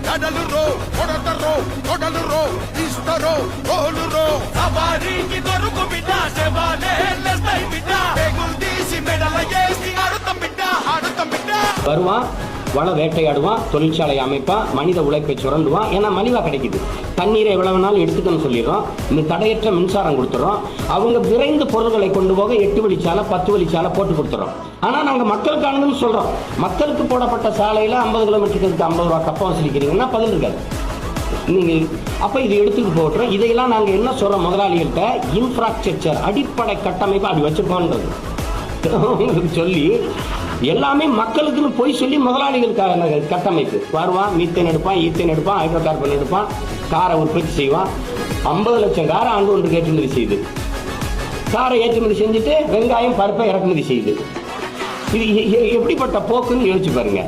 కడలురో కొడతరో కొడలురో ఇస్తరో కోలురో సవారికి దొరుకు బిడ్డ సేవాలే లస్తై బిడ్డ బెగుల్ తీసి మెడల ఏసి ఆడుతం బిడ్డ வருவான், வள வேட்டையாடுவான், தொழிற்சாலை அமைப்பான், மனித உழைப்பை சுரண்டுவான். ஏன்னா மலிவா கிடைக்குது. தண்ணீரை எவ்வளவு வேணாலும் எடுத்துக்கணும்னு சொல்லிடுறோம். இந்த தடையற்ற மின்சாரம் கொடுத்துறோம். அவங்க விரைந்து பொருட்களை கொண்டு போக 8 வழிச்சாலை 10 வழிச்சாலை போட்டு கொடுத்துறோம். ஆனா நாங்க மக்களுக்கானதுன்னு சொல்றோம். மக்களுக்கு போடப்பட்ட சாலையில 50 கிலோமீட்டருக்கு 50 ரூபா கப்பம் வசூலிக்கிறீங்கன்னா பதில் இருக்காது. நீங்க அப்ப இது எடுத்துட்டு போட்டுறோம். இதையெல்லாம் நாங்க என்ன சொல்றோம், முதலாளிகள்கிட்ட இன்ஃப்ராஸ்ட்ரக்சர் அடிப்படை கட்டமைப்பு அப்படி வச்சிருக்கோன்றது உங்களுக்கு சொல்லி எல்லாமே மக்களுக்குன்னு போய் சொல்லி முதலாளிகளுக்கான கட்டமைப்பு. வருவான், மீத்தேன் எடுப்பான், ஈத்தேன் எடுப்பான், ஹைட்ரோ கார்பன் எடுப்பான், காரை உற்பத்தி செய்வான். 50 லட்சம் காரை ஆண்டு ஒன்றுக்கு ஏற்றுமதி செய்யுது. காரை ஏற்றுமதி செஞ்சுட்டு வெங்காயம் பருப்பை இறக்குமதி செய்யுது. இது எப்படிப்பட்ட போக்குன்னு யோசிச்சு பாருங்க.